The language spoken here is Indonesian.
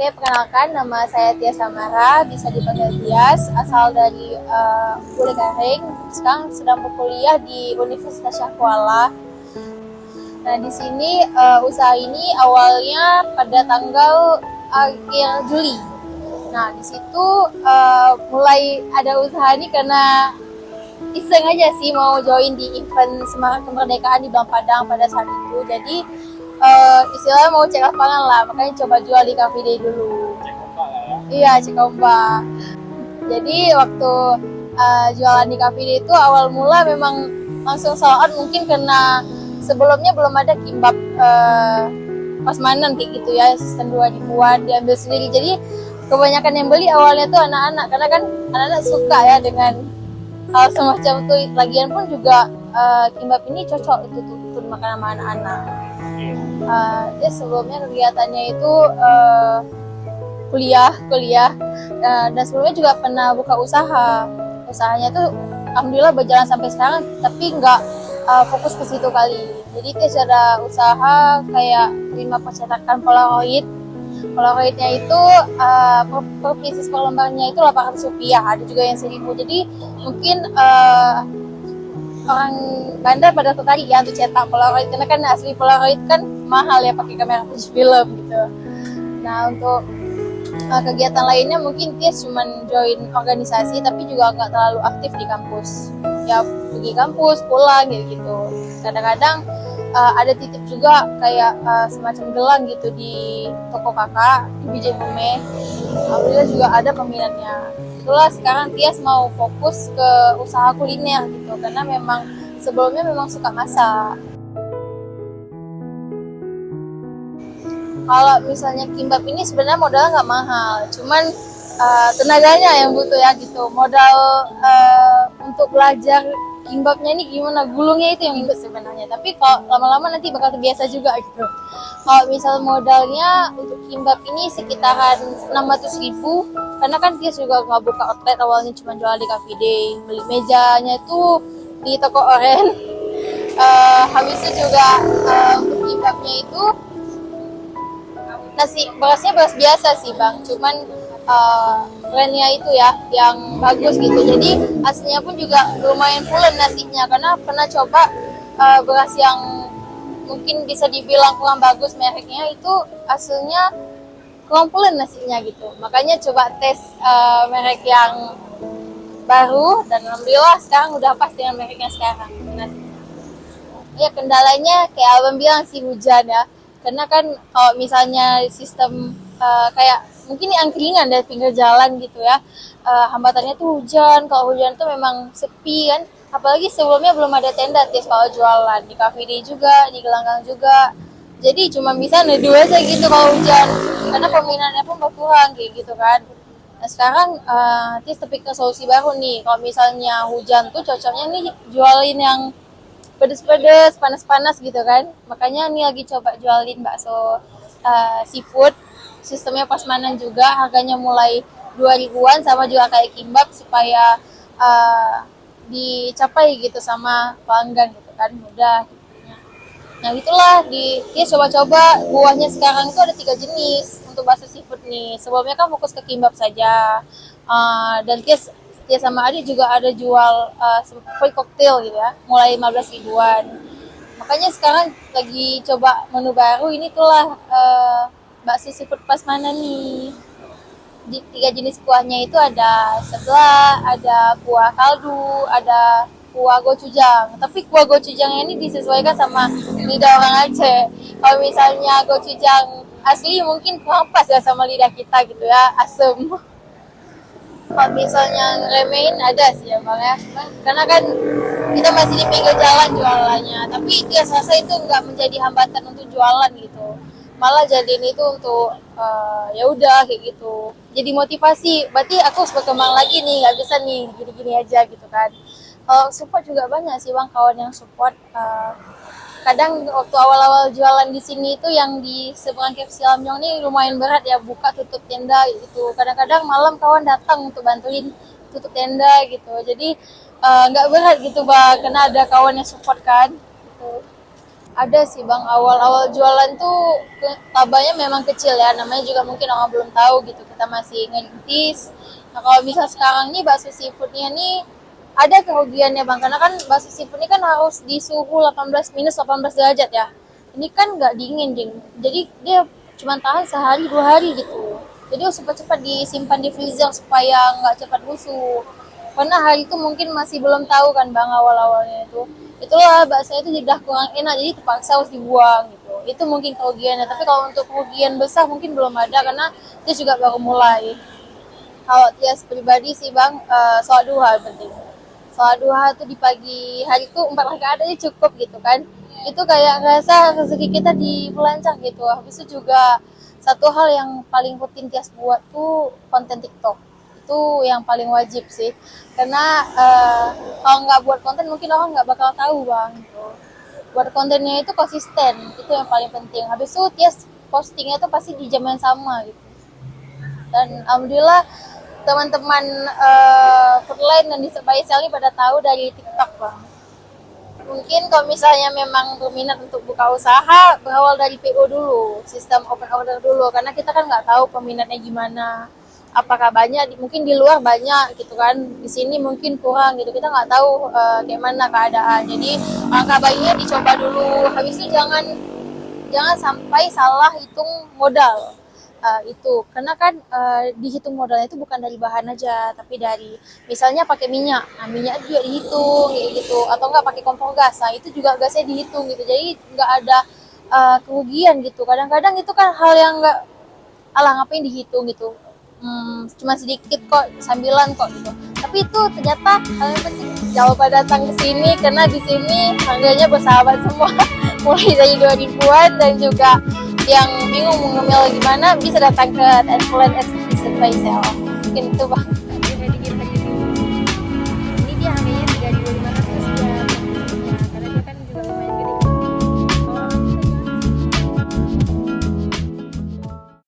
Oke, perkenalkan nama saya Tia Samara, bisa dipanggil Tias, asal dari Buleleng. Sekarang sedang berkuliah di Universitas Syah Kuala. Nah, di sini usaha ini awalnya pada tanggal akhir Juli. Nah, di situ mulai ada usaha ini karena iseng aja sih mau join di event Semangat Kemerdekaan di Blang Padang pada saat itu. Jadi istilahnya mau cek lapangan lah, makanya coba jual di Cafe Day dulu. Cek ombak lah ya. Iya, cek ombak. Jadi waktu jualan di Cafe Day itu awal mula memang langsung sold out, mungkin karena sebelumnya belum ada kimbap pasmanan kayak gitu ya, sistem 2 dibuat diambil sendiri. Jadi kebanyakan yang beli awalnya tuh anak-anak, karena kan anak-anak suka ya dengan hal semacam itu. Lagian pun juga kimbap ini cocok untuk dimakan sama anak-anak. Dia sebelumnya kegiatannya itu kuliah dan sebelumnya juga pernah buka usahanya tuh alhamdulillah berjalan sampai sekarang, tapi nggak fokus ke situ kali. Jadi dia ada usaha kayak terima percetakan Polaroidnya itu per pieces per lembarnya itu Rp800, ada juga yang 1.000. Jadi mungkin orang bandar pada tertarik ya untuk cetak Polaroid, karena kan asli Polaroid kan mahal ya pakai kamera flash film gitu. Nah, untuk kegiatan lainnya mungkin dia cuma join organisasi, tapi juga nggak terlalu aktif di kampus. Ya pergi kampus pulang gitu. Kadang-kadang ada titip juga kayak semacam gelang gitu di toko kakak di Bijay Home. Alhamdulillah juga ada peminatnya. Itulah sekarang Tias mau fokus ke usaha kuliner gitu, karena memang sebelumnya memang suka masak. Kalau misalnya kimbap ini sebenarnya modalnya nggak mahal, cuman tenaganya yang butuh ya gitu. Modal untuk belajar kimbapnya ini gimana, gulungnya itu yang ribet sebenarnya. Tapi kalau lama-lama nanti bakal terbiasa juga gitu. Kalau misal modalnya untuk kimbap ini sekitaran 600.000, karena kan dia juga nggak buka outlet, awalnya cuma jual di Cafe Day. Beli mejanya itu di toko oren. Habis itu juga untuk kimbapnya itu berasnya beras biasa sih bang, cuman brandnya itu ya yang bagus gitu. Jadi aslinya pun juga lumayan pulen nasinya, karena pernah coba beras yang mungkin bisa dibilang kurang bagus mereknya, itu aslinya kurang pulen nasinya gitu. Makanya coba tes merek yang baru, dan alhamdulillah sekarang udah pas dengan mereknya sekarang nasinya. Ya kendalanya kayak abang bilang sih, hujan ya. Karena kan kalau misalnya sistem kayak mungkin angkringan dari pinggir jalan gitu ya, hambatannya tuh hujan. Kalau hujan tuh memang sepi kan, apalagi sebelumnya belum ada tenda Tis kalau jualan di Cafe Day juga, di Gelanggang juga. Jadi cuma bisa neduh aja gitu kalau hujan, karena peminatnya pun berkurang kayak gitu kan. Nah sekarang Tis tapi ke solusi baru nih, kalau misalnya hujan tuh cocoknya nih jualin yang pedes-pedes, panas-panas gitu kan. Makanya ini lagi coba jualin bakso seafood, sistemnya pasmanan juga, harganya mulai 2.000-an, sama juga kayak kimbap, supaya dicapai gitu sama pelanggan gitu kan, mudah gitu. Nah itulah dia coba-coba. Buahnya sekarang itu ada 3 jenis untuk bakso seafood nih. Sebelumnya kan fokus ke kimbap saja, dan dia sama adik juga ada jual free cocktail gitu ya, mulai 15.000-an. Makanya sekarang lagi coba menu baru, ini itulah bakso seafood pasmanan nih. Di 3 jenis kuahnya itu ada sebelah, ada kuah kaldu, ada kuah gochujang. Tapi kuah gochujangnya ini disesuaikan sama lidah orang Aceh. Kalau misalnya gochujang asli mungkin kurang pas ya sama lidah kita gitu ya, asem. Kalau misalnya ngeremehin ada sih ya bang ya, karena kan kita masih di pinggir jalan jualannya, tapi dia rasa itu nggak menjadi hambatan untuk jualan gitu, malah jadiin itu untuk ya udah kayak gitu, jadi motivasi. Berarti aku harus berkembang lagi nih, nggak bisa nih gini-gini aja gitu kan. Support juga banyak sih bang, kawan yang support. Kadang waktu awal-awal jualan di sini itu yang di seberang KFC Lamyong ini lumayan berat ya, buka tutup tenda gitu. Kadang-kadang malam kawan datang untuk bantuin tutup tenda gitu. Jadi nggak berat gitu bang, karena ada kawan yang support kan. Gitu. Ada sih Bang, awal-awal jualan tuh tabanya memang kecil ya, namanya juga mungkin orang belum tahu gitu, kita masih ngerintis. Nah kalau misal sekarang nih bakso seafoodnya nih ada kerugiannya Bang, karena kan bakso seafood ini kan harus di suhu 18 minus 18 derajat ya. Ini kan nggak dingin, jadi dia cuma tahan sehari 2 hari gitu. Jadi harus cepat-cepat disimpan di freezer supaya nggak cepat busuk. Karena hari itu mungkin masih belum tahu kan Bang awal-awalnya itu. Itulah bakso itu udah kurang enak, jadi terpaksa harus dibuang gitu. Itu mungkin kerugiannya, tapi kalau untuk kerugian besar mungkin belum ada karena dia juga baru mulai. Kalau Tias pribadi sih Bang, sholat duha penting. Sholat duha tuh di pagi hari tuh 4 rakaat aja cukup gitu kan. Itu kayak ngerasa rezeki kita dipelancar gitu. Habis itu juga satu hal yang paling rutin Tias buat tuh konten TikTok. Itu yang paling wajib sih, karena kalau nggak buat konten mungkin orang nggak bakal tahu Bang gitu. Buat kontennya itu konsisten, itu yang paling penting. Habis itu Tias postingnya tuh pasti di jam yang sama gitu. Dan alhamdulillah teman-teman Foodline dan di Sebaisel ini pada tahu dari TikTok Bang. Mungkin kalau misalnya memang berminat untuk buka usaha, berawal dari PO dulu, sistem open order dulu, karena kita kan nggak tahu peminatnya gimana. Apakah banyak, mungkin di luar banyak gitu kan, di sini mungkin kurang gitu, kita nggak tahu kayak mana keadaan. Jadi angka baiknya dicoba dulu. Habis itu jangan sampai salah hitung modal. Itu karena kan dihitung modalnya itu bukan dari bahan aja, tapi dari misalnya pakai minyak, nah minyak juga dihitung gitu, atau enggak pakai kompor gas, nah itu juga gasnya dihitung gitu. Jadi nggak ada kerugian gitu. Kadang-kadang itu kan hal yang nggak, alah ngapain dihitung gitu, cuma sedikit kok, sambilan kok gitu. Tapi itu ternyata hal yang penting. Jangan lupa datang ke sini karena di sini harganya bersahabat semua, mulai dari 2 ribuan, dan juga yang bingung mau ngemil gimana bisa datang ke Foodline Sebaisel. Mungkin itu Bang.